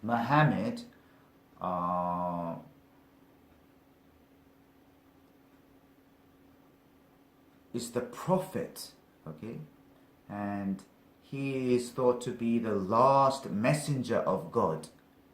Muhammad is the prophet, okay, and he is thought to be the last messenger of God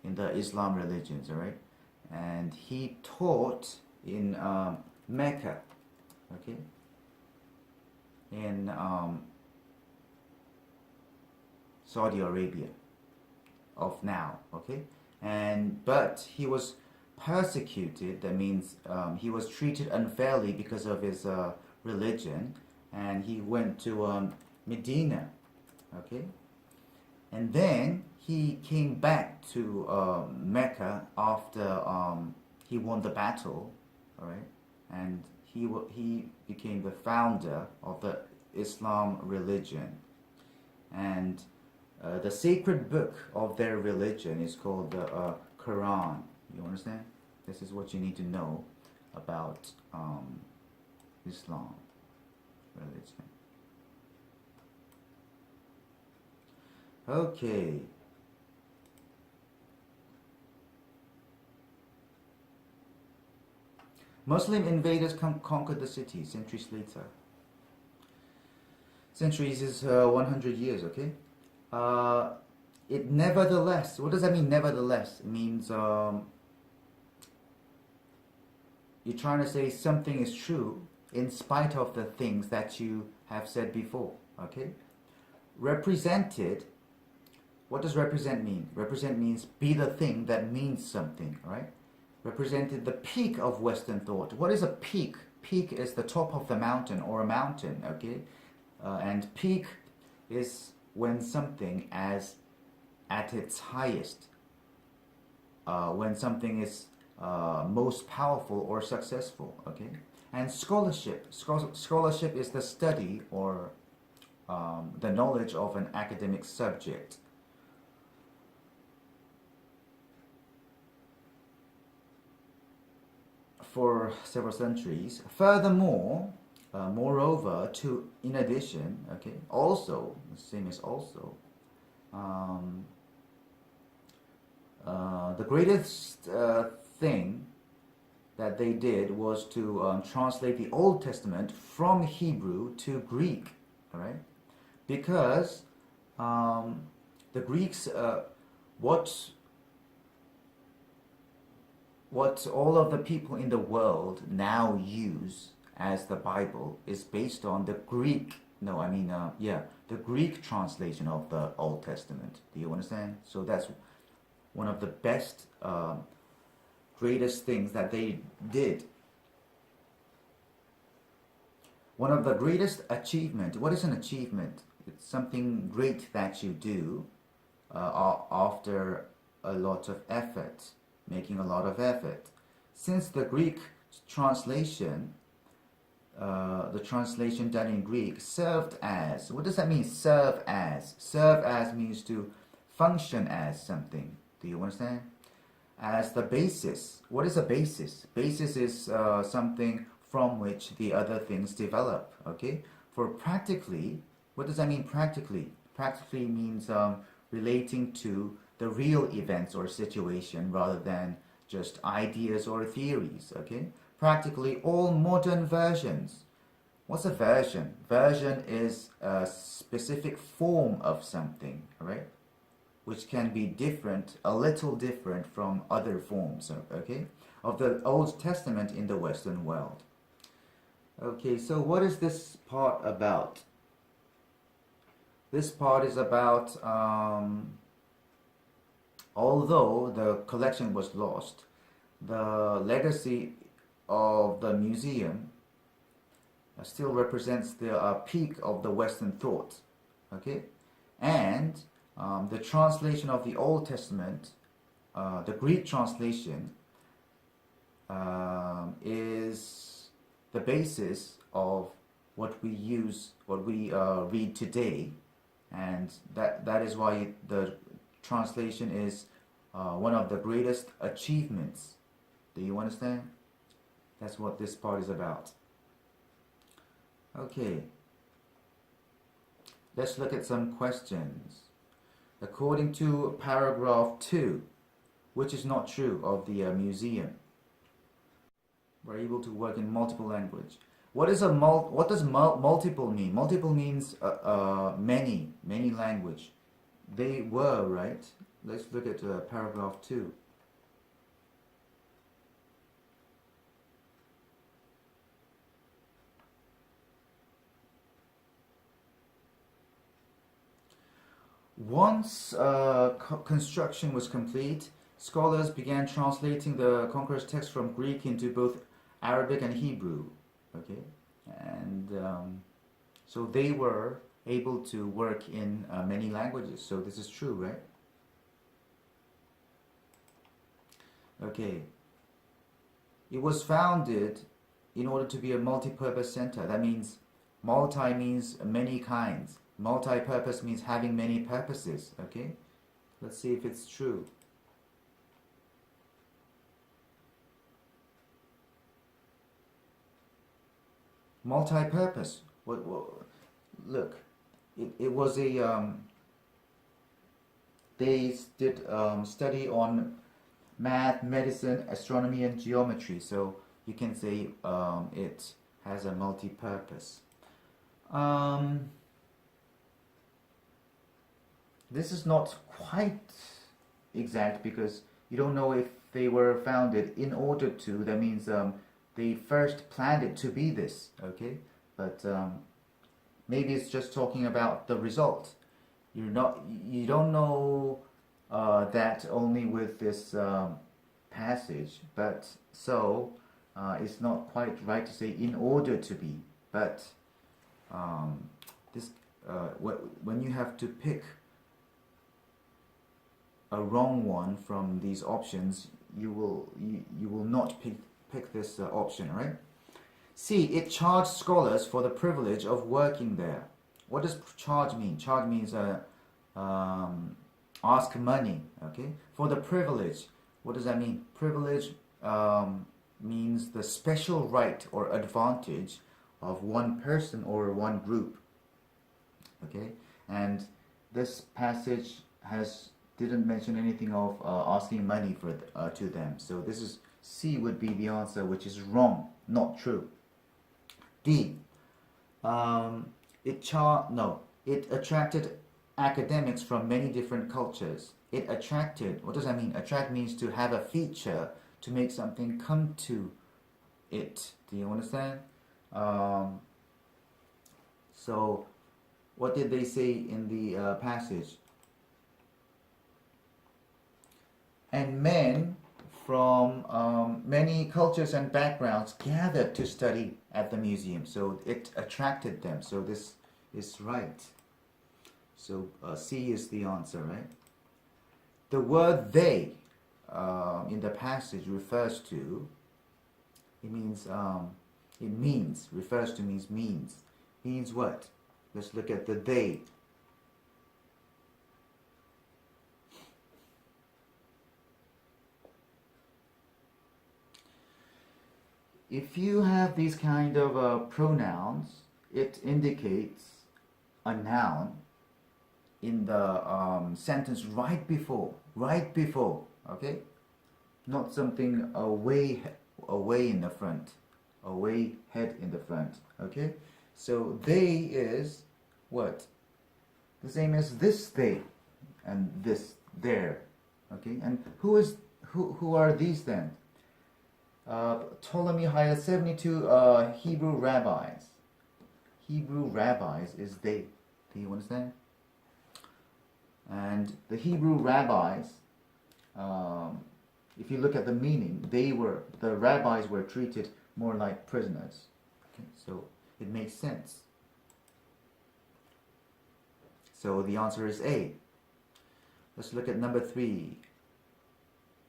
in the Islam religions, all right, and he taught in Mecca, okay, in Saudi Arabia of now, okay, and but he was persecuted. That means he was treated unfairly because of his religion, and he went to Medina, okay, and then he came back to Mecca after he won the battle, all right, and he became the founder of the Islam religion, and the sacred book of their religion is called the Quran. You understand? This is what you need to know about Islam religion. Okay. Muslim invaders conquered the city centuries later. Centuries is 100 years, okay? It nevertheless, what does that mean, nevertheless? It means you're trying to say something is true in spite of the things that you have said before, okay? Represented, what does represent mean? Represent means be the thing that means something, right? Represented the peak of Western thought. What is a peak? Peak is the top of the mountain or a mountain, okay? And peak is when something is at its highest, when something is most powerful or successful, okay? And scholarship. Scholarship is the study or the knowledge of an academic subject. For several centuries. Furthermore, moreover, in addition, okay, also, the same as also, the greatest thing that they did was to translate the Old Testament from Hebrew to Greek, all right? Because the Greeks, what all of the people in the world now use as the Bible is based on the Greek, the Greek translation of the Old Testament. Do you understand? So that's one of the best, greatest things that they did. One of the greatest achievement. What is an achievement? It's something great that you do after a lot of effort, making a lot of effort. Since the Greek translation, the translation done in Greek served as, what does that mean, serve as? Serve as means to function as something. Do you understand? As the basis. What is a basis? Basis is something from which the other things develop, okay? For practically, what does that mean practically? Practically means relating to the real events or situation rather than just ideas or theories, okay? Practically all modern versions. What's a version? Version is a specific form of something, right? Which can be different, a little different from other forms, okay? Of the Old Testament in the Western world. Okay, so what is this part about? This part is about, although the collection was lost, the legacy of the museum still represents the peak of the Western thought, okay? And the translation of the Old Testament, the Greek translation, is the basis of what we use, what we read today, and that is why the translation is one of the greatest achievements. Do you understand? That's what this part is about. Okay. Let's look at some questions. According to paragraph 2, which is not true of the museum. We're able to work in multiple language. What does multiple mean? Multiple means many language. They were, right? Let's look at paragraph 2. Once construction was complete, scholars began translating the conqueror's text from Greek into both Arabic and Hebrew. Okay, and so they were able to work in many languages. So this is true, right? Okay. It was founded in order to be a multi-purpose center. That means multi means many kinds. Multi-purpose means having many purposes. Okay? Let's see if it's true. Multi-purpose. Look, it was a they did study on math, medicine, astronomy, and geometry. So you can say it has a multi-purpose. This is not quite exact because you don't know if they were founded in order to. That means they first planned it to be this. Okay, but maybe it's just talking about the result. You don't know that only with this passage, but so it's not quite right to say in order to be. But this when you have to pick a wrong one from these options, you will not pick this option, right? C. It charged scholars for the privilege of working there. What does charge mean? Charge means ask money. Okay. For the privilege, what does that mean? Privilege means the special right or advantage of one person or one group. Okay. And this passage didn't mention anything of asking money to them. So this is C would be the answer, which is wrong, not true. D. It attracted academics from many different cultures. It attracted. What does that mean? Attract means to have a feature, to make something come to it. Do you understand? So, what did they say in the passage? And men from many cultures and backgrounds gathered to study at the museum. So it attracted them. So this is right. So C is the answer, right? The word they in the passage refers to, refers to means means what? Let's look at the they. If you have these kind of pronouns, it indicates a noun in the sentence right before, okay? Not something away in the front, away head in the front, okay? So they is what? The same as this they and this there, okay? And who are these then? Ptolemy hired 72 Hebrew rabbis. Hebrew rabbis is they. Do you understand? And the Hebrew rabbis, if you look at the meaning, the rabbis were treated more like prisoners. Okay, so it makes sense. So the answer is A. Let's look at number 3.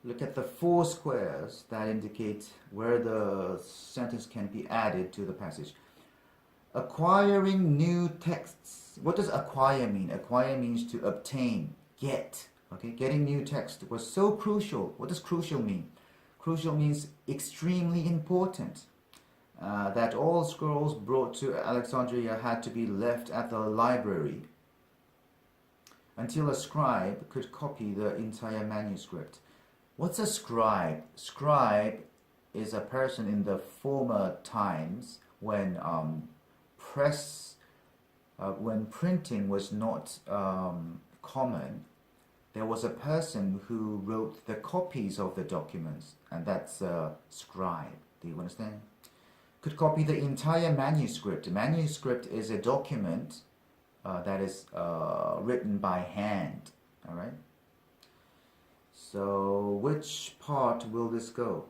Look at the 4 squares that indicate where the sentence can be added to the passage. Acquiring new texts. What does acquire mean? Acquire means to obtain, get. Okay, getting new text was so crucial. What does crucial mean? Crucial means extremely important. That all scrolls brought to Alexandria had to be left at the library until a scribe could copy the entire manuscript. What's a scribe? Scribe is a person in the former times when press when printing was not common. There was a person who wrote the copies of the documents, and that's a scribe. Do you understand? Could copy the entire manuscript. A manuscript is a document that is written by hand. All right. So which part will this go?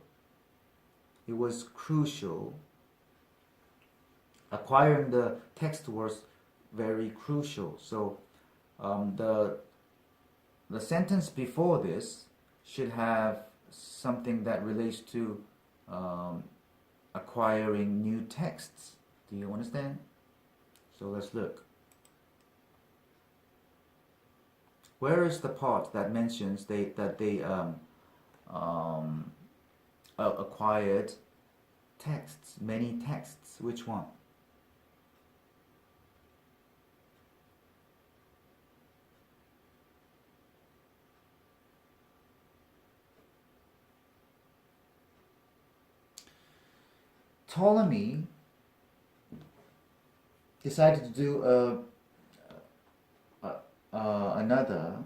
It was crucial. Acquiring the text was very crucial. So the sentence before this should have something that relates to acquiring new texts. Do you understand? So let's look. Where is the part that mentions that they acquired texts, many texts? Which one? Ptolemy decided to do another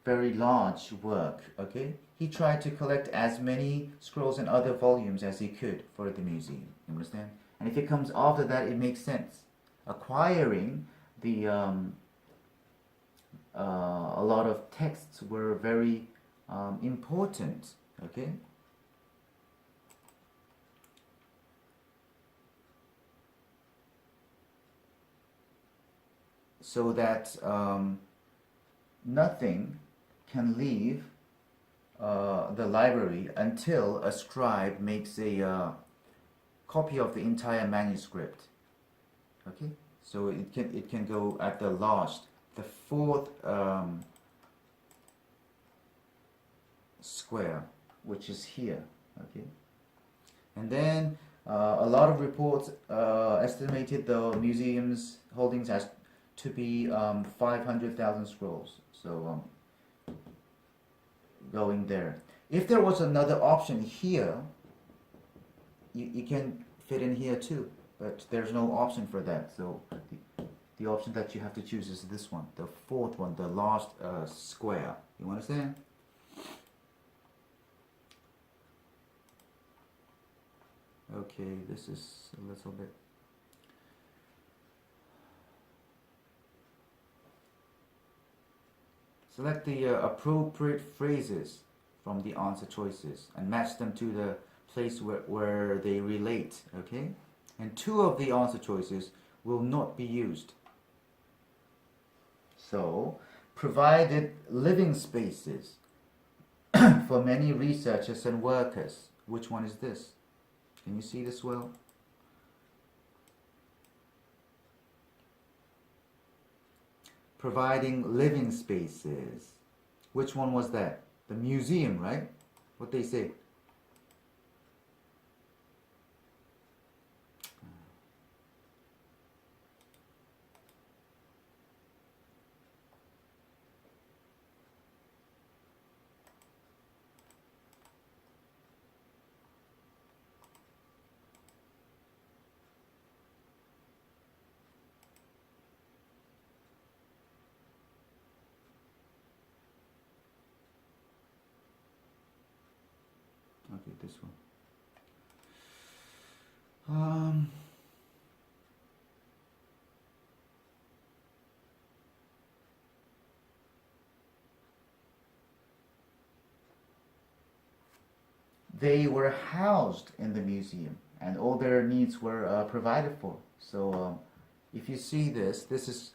very large work. Okay, he tried to collect as many scrolls and other volumes as he could for the museum. You understand? And if it comes after that, it makes sense. Acquiring the a lot of texts were very important. Okay. So that nothing can leave the library until a scribe makes a copy of the entire manuscript. Okay, so it can go at the last, the fourth square, which is here. Okay, and then a lot of reports estimated the museum's holdings as to be 500,000 scrolls. So going there. If there was another option here, you can fit in here too, but there's no option for that. So the option that you have to choose is this one, the fourth one, the last square. You understand? Okay, this is a little bit. Select the appropriate phrases from the answer choices and match them to the place where they relate, okay? And two of the answer choices will not be used. So, provided living spaces for many researchers and workers. Which one is this? Can you see this well? Providing living spaces. Which one was that? The museum, right? What they say? Okay, this one. They were housed in the museum and all their needs were provided for. So if you see this, this is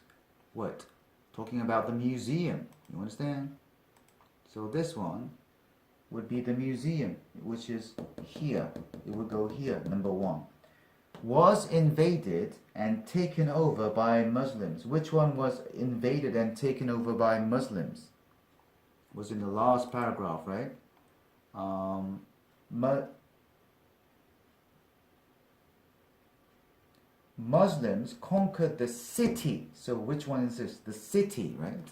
what? Talking about the museum. You understand? So this one would be the museum, which is here. It would go here, number one. Was invaded and taken over by Muslims. Which one was invaded and taken over by Muslims? Was in the last paragraph, right? Muslims conquered the city. So which one is this? The city, right?